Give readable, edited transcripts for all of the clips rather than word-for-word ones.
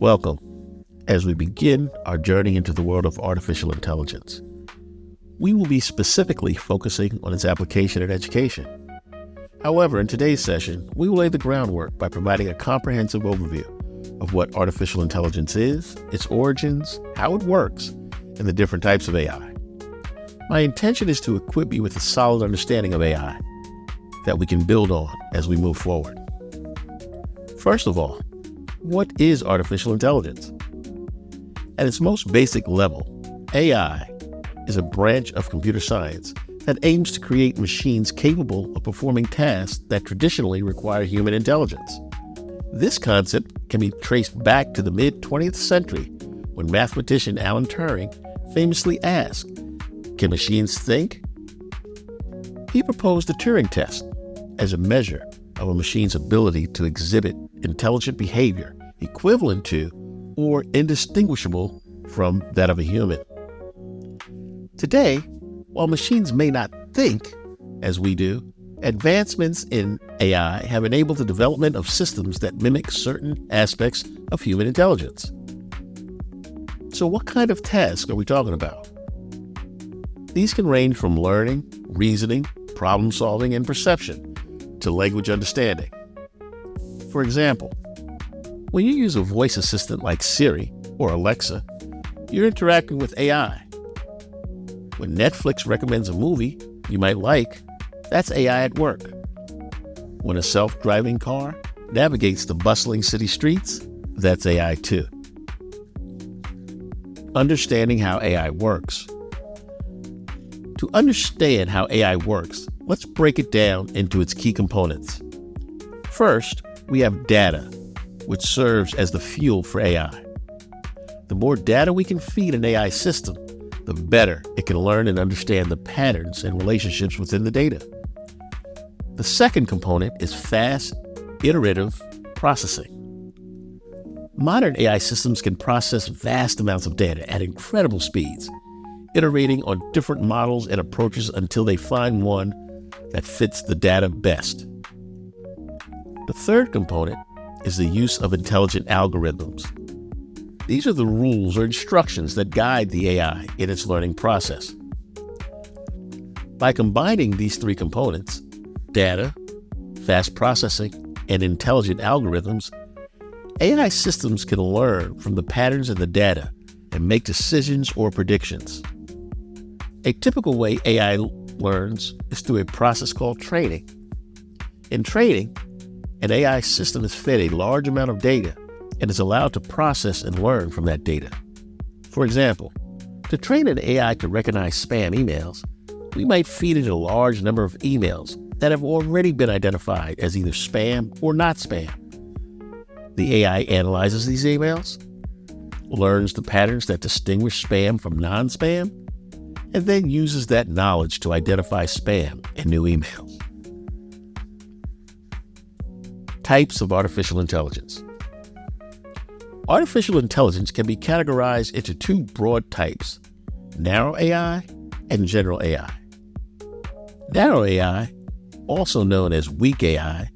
Welcome as we begin our journey into the world of artificial intelligence. We will be specifically focusing on its application in education. However, in today's session, we will lay the groundwork by providing a comprehensive overview of what artificial intelligence is, its origins, how it works, and the different types of AI. My intention is to equip you with a solid understanding of AI that we can build on as we move forward. First of all, what is artificial intelligence? At its most basic level, AI is a branch of computer science that aims to create machines capable of performing tasks that traditionally require human intelligence. This concept can be traced back to the mid-20th century when mathematician Alan Turing famously asked, "Can machines think?" He proposed the Turing test as a measure of a machine's ability to exhibit intelligent behavior equivalent to or indistinguishable from that of a human. Today, while machines may not think as we do, advancements in AI have enabled the development of systems that mimic certain aspects of human intelligence. So what kind of tasks are we talking about? These can range from learning, reasoning, problem solving, and perception to language understanding. For example, when you use a voice assistant like Siri or Alexa, you're interacting with AI. When Netflix recommends a movie you might like, that's AI at work. When a self-driving car navigates the bustling city streets, that's AI too. Understanding how AI works. To understand how AI works, let's break it down into its key components. First, we have data, which serves as the fuel for AI. The more data we can feed an AI system, the better it can learn and understand the patterns and relationships within the data. The second component is fast, iterative processing. Modern AI systems can process vast amounts of data at incredible speeds, iterating on different models and approaches until they find one that fits the data best. The third component is the use of intelligent algorithms. These are the rules or instructions that guide the AI in its learning process. By combining these three components, data, fast processing, and intelligent algorithms, AI systems can learn from the patterns in the data and make decisions or predictions. A typical way AI learns is through a process called training. In training, an AI system is fed a large amount of data and is allowed to process and learn from that data. For example, to train an AI to recognize spam emails, we might feed it a large number of emails that have already been identified as either spam or not spam. The AI analyzes these emails, learns the patterns that distinguish spam from non-spam, and then uses that knowledge to identify spam in new emails. Types of artificial intelligence. Artificial intelligence can be categorized into two broad types, narrow AI and general AI. Narrow AI, also known as weak AI,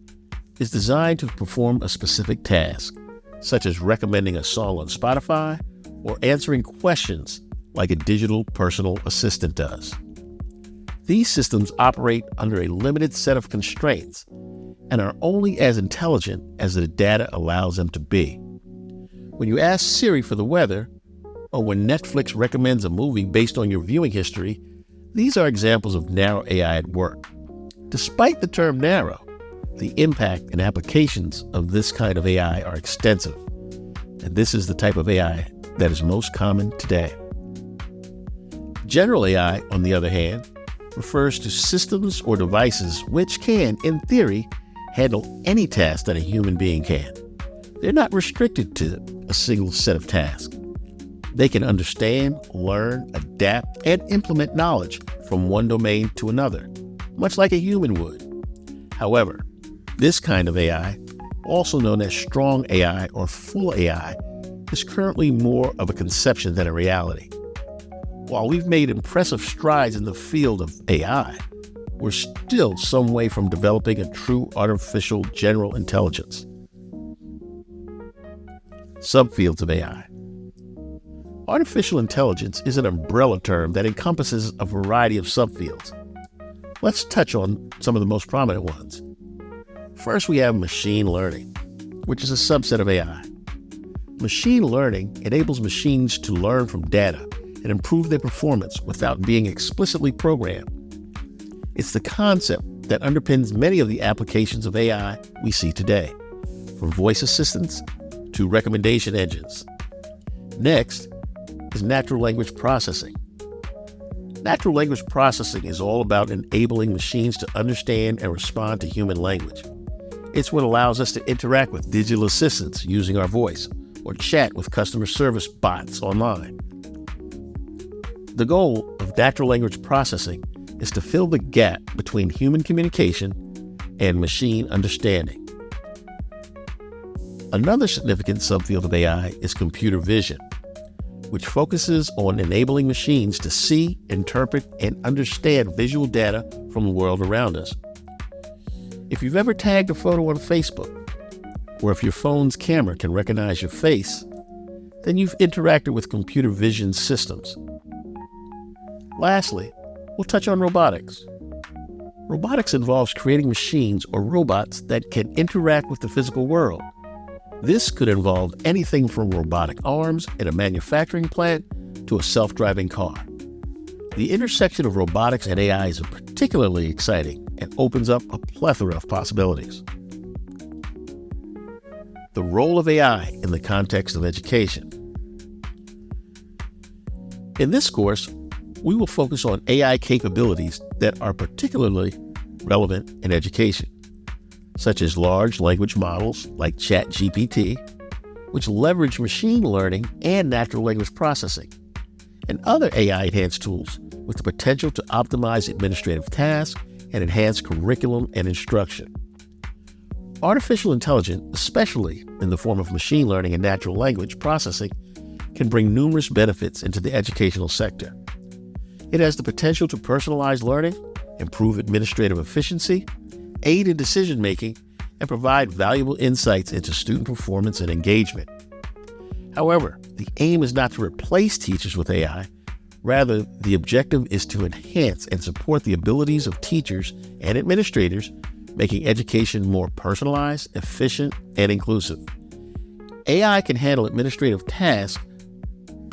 is designed to perform a specific task, such as recommending a song on Spotify or answering questions like a digital personal assistant does. These systems operate under a limited set of constraints and are only as intelligent as the data allows them to be. When you ask Siri for the weather, or when Netflix recommends a movie based on your viewing history, these are examples of narrow AI at work. Despite the term narrow, the impact and applications of this kind of AI are extensive, and this is the type of AI that is most common today. General AI, on the other hand, refers to systems or devices which can, in theory, handle any task that a human being can. They're not restricted to a single set of tasks. They can understand, learn, adapt, and implement knowledge from one domain to another, much like a human would. However, this kind of AI, also known as strong AI or full AI, is currently more of a conception than a reality. While we've made impressive strides in the field of AI, we're still some way from developing a true artificial general intelligence. Subfields of AI. Artificial intelligence is an umbrella term that encompasses a variety of subfields. Let's touch on some of the most prominent ones. First, we have machine learning, which is a subset of AI. Machine learning enables machines to learn from data and improve their performance without being explicitly programmed. It's the concept that underpins many of the applications of AI we see today, from voice assistants to recommendation engines. Next is natural language processing. Natural language processing is all about enabling machines to understand and respond to human language. It's what allows us to interact with digital assistants using our voice or chat with customer service bots online. The goal of natural language processing is to fill the gap between human communication and machine understanding. Another significant subfield of AI is computer vision, which focuses on enabling machines to see, interpret, and understand visual data from the world around us. If you've ever tagged a photo on Facebook, or if your phone's camera can recognize your face, then you've interacted with computer vision systems. Lastly, we'll touch on robotics. Robotics involves creating machines or robots that can interact with the physical world. This could involve anything from robotic arms in a manufacturing plant to a self-driving car. The intersection of robotics and AI is particularly exciting and opens up a plethora of possibilities. The role of AI in the context of education. In this course, we will focus on AI capabilities that are particularly relevant in education, such as large language models like ChatGPT, which leverage machine learning and natural language processing, and other AI-enhanced tools with the potential to optimize administrative tasks and enhance curriculum and instruction. Artificial intelligence, especially in the form of machine learning and natural language processing, can bring numerous benefits into the educational sector. It has the potential to personalize learning, improve administrative efficiency, aid in decision-making, and provide valuable insights into student performance and engagement. However, the aim is not to replace teachers with AI. Rather, the objective is to enhance and support the abilities of teachers and administrators, making education more personalized, efficient, and inclusive. AI can handle administrative tasks,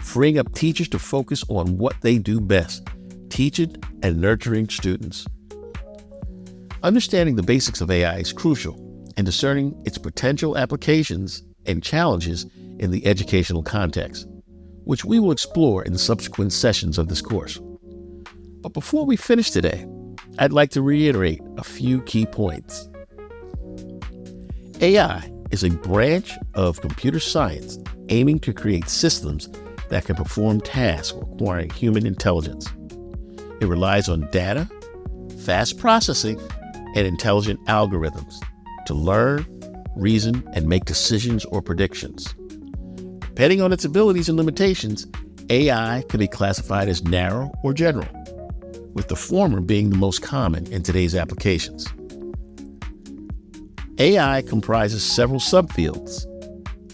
freeing up teachers to focus on what they do best, teaching and nurturing students. Understanding the basics of AI is crucial, and discerning its potential applications and challenges in the educational context, which we will explore in subsequent sessions of this course. But before we finish today, I'd like to reiterate a few key points. AI is a branch of computer science aiming to create systems that can perform tasks requiring human intelligence. It relies on data, fast processing, and intelligent algorithms to learn, reason, and make decisions or predictions. Depending on its abilities and limitations, AI can be classified as narrow or general, with the former being the most common in today's applications. AI comprises several subfields.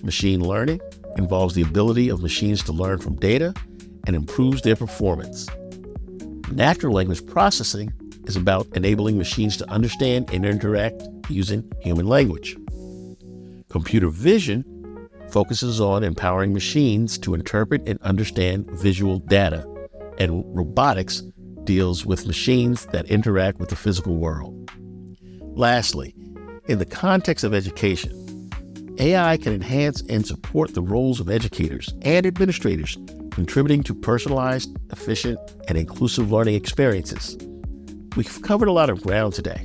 Machine learning involves the ability of machines to learn from data and improves their performance. Natural language processing is about enabling machines to understand and interact using human language. Computer vision focuses on empowering machines to interpret and understand visual data, and robotics deals with machines that interact with the physical world. Lastly, in the context of education, AI can enhance and support the roles of educators and administrators, contributing to personalized, efficient, and inclusive learning experiences. We've covered a lot of ground today,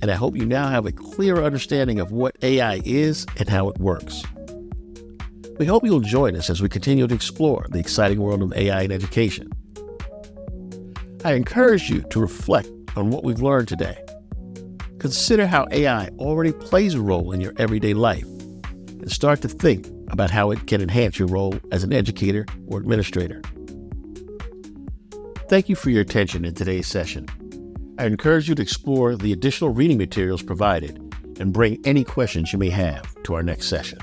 and I hope you now have a clearer understanding of what AI is and how it works. We hope you'll join us as we continue to explore the exciting world of AI in education. I encourage you to reflect on what we've learned today. Consider how AI already plays a role in your everyday life, and start to think about how it can enhance your role as an educator or administrator. Thank you for your attention in today's session. I encourage you to explore the additional reading materials provided and bring any questions you may have to our next session.